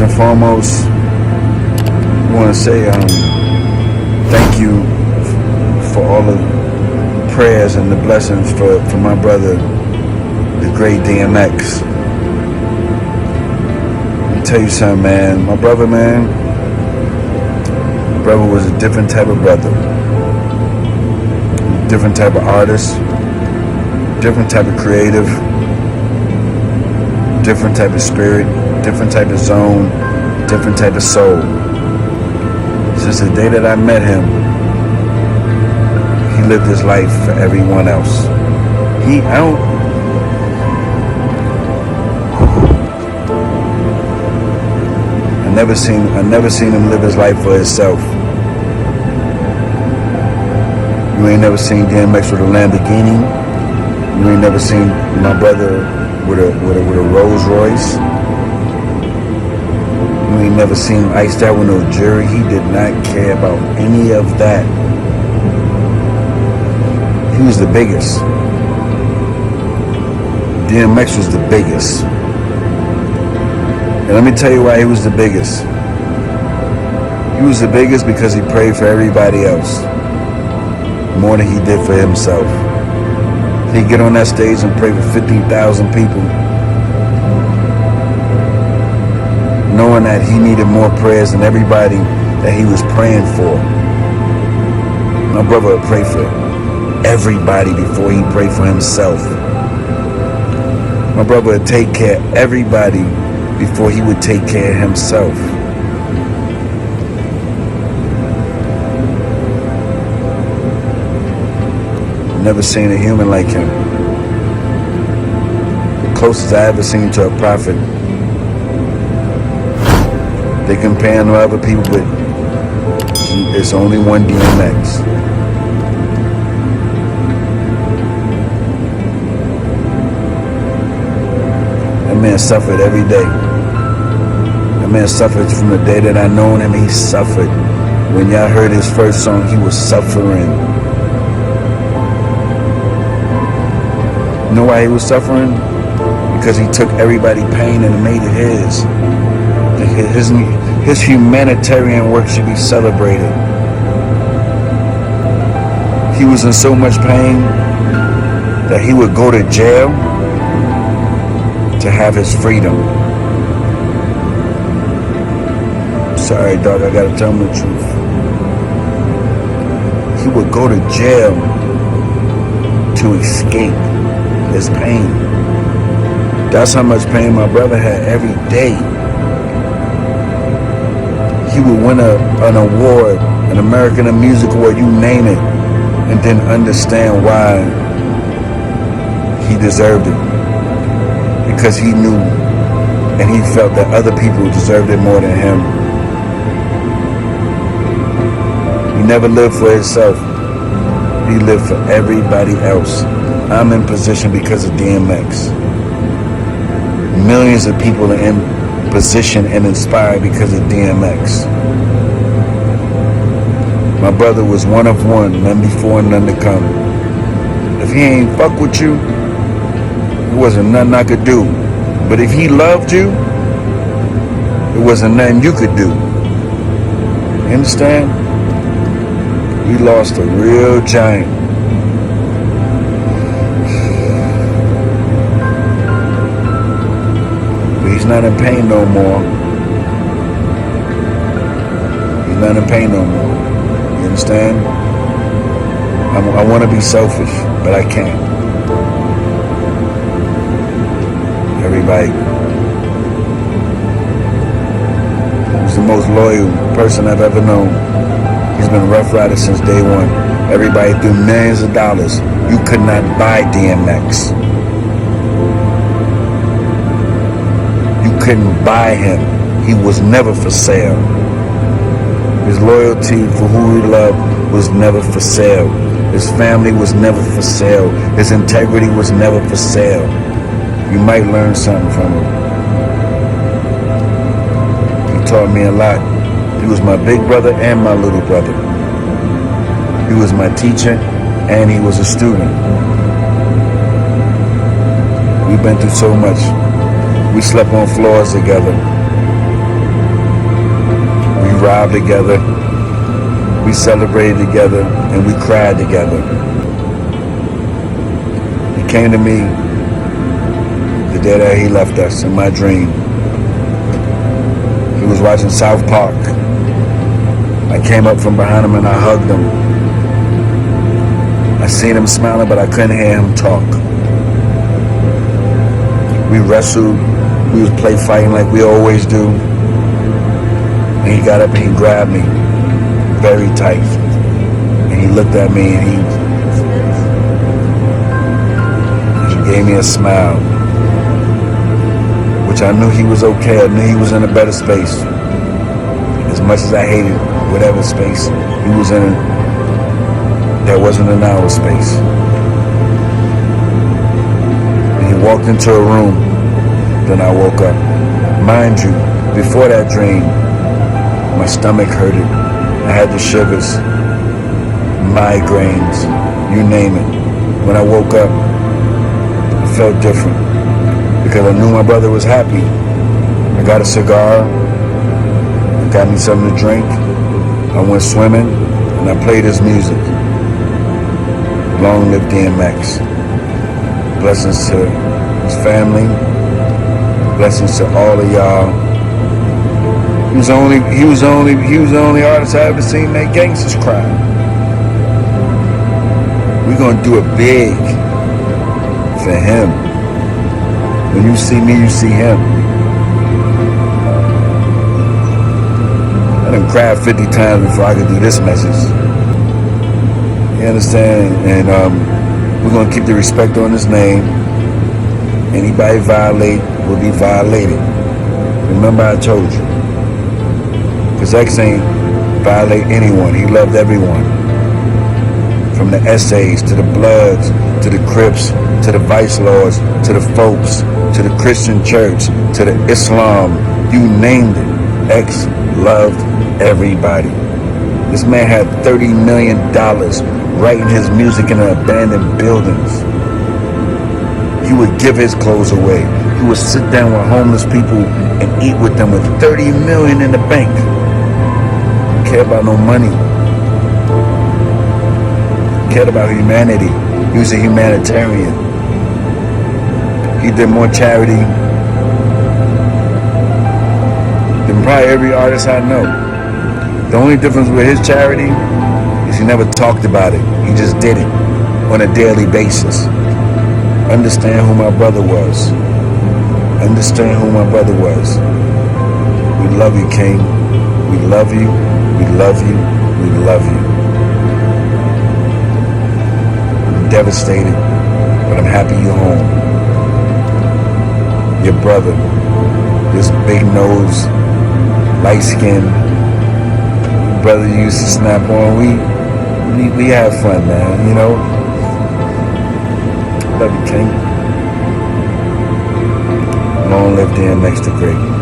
and foremost, I want to say thank you for all the prayers and the blessings for my brother, the great DMX. Let me tell you something, man. My brother was a different type of brother, different type of artist, different type of creative, different type of spirit, different type of zone, different type of soul. Since the day that I met him, he lived his life for everyone else. I never seen him live his life for himself. You ain't never seen DMX with a Lamborghini. You ain't never seen my brother with a Rolls Royce. You ain't never seen him iced out with no jewelry. He did not care about any of that. He was the biggest. DMX was the biggest. And let me tell you why he was the biggest. He was the biggest because he prayed for everybody else more than he did for himself. He'd get on that stage and pray for 50,000 people, knowing that he needed more prayers than everybody that he was praying for. My brother would pray for everybody before he prayed for himself. My brother would take care of everybody before he would take care of himself. Never seen a human like him. The closest I ever seen to a prophet. They compare him to other people, but it's only one DMX. That man suffered every day. That man suffered from the day that I known him. He suffered. When y'all heard his first song, he was suffering. You know why he was suffering? Because he took everybody's pain and made it his. His humanitarian work should be celebrated. He was in so much pain that he would go to jail to have his freedom. Sorry, dog, I gotta tell him the truth. He would go to jail to escape his pain. That's how much pain my brother had every day. He would win an award, an American Music Award, you name it, and then understand why he deserved it. Because he knew and he felt that other people deserved it more than him. He never lived for himself. He lived for everybody else. I'm in position because of DMX. Millions of people are in position and inspired because of DMX. My brother was one of one, none before and none to come. If he ain't fuck with you, it wasn't nothing I could do. But if he loved you, it wasn't nothing you could do. You understand? We lost a real giant. He's not in pain no more. He's not in pain no more. You understand? I want to be selfish, but I can't. Everybody. He's the most loyal person I've ever known. He's been a Rough Rider since day one. Everybody threw millions of dollars. You could not buy DMX. Couldn't buy him. He was never for sale. His loyalty for who he loved was never for sale. His family was never for sale. His integrity was never for sale. You might learn something from him. He taught me a lot. He was my big brother and my little brother. He was my teacher and he was a student. We've been through so much. We slept on floors together. robbed together, we celebrated together, and we cried together. He came to me the day that he left us in my dream. He was watching South Park. I came up from behind him and I hugged him. I seen him smiling, but I couldn't hear him talk. We wrestled. We was play fighting like we always do. And he got up and he grabbed me very tight. And he looked at me and he gave me a smile. Which I knew he was okay. I knew he was in a better space. As much as I hated whatever space he was in, that wasn't in our space. And he walked into a room, then I woke up. Mind you, before that dream, my stomach hurted. I had the shivers, migraines, you name it. When I woke up, I felt different because I knew my brother was happy. I got a cigar, got me something to drink. I went swimming and I played his music. Long live DMX. Blessings to his family. Blessings to all of y'all. He was the only artist I ever seen make gangsters cry. We're gonna do it big for him. When you see me, you see him. I done cried 50 times before I could do this message. You understand? And we're going to keep the respect on his name. Anybody violate will be violated. Remember I told you. Because X ain't violate anyone. He loved everyone. From the essays, to the Bloods, to the Crips, to the Vice Lords, to the folks, to the Christian church, to the Islam. You named it. X loved everybody. This man had $30 million writing his music in abandoned buildings. He would give his clothes away. He would sit down with homeless people and eat with them with $30 million in the bank. He cared about no money. He cared about humanity. He was a humanitarian. He did more charity than probably every artist I know. The only difference with his charity is he never talked about it. He just did it on a daily basis. Understand who my brother was. Understand who my brother was. We love you, King. We love you. We love you. We love you. I'm devastated, but I'm happy you're home. Your brother, this big nose, light skin brother you used to snap on. We have fun, man, you know. Love you, King. Long live DMX the Great.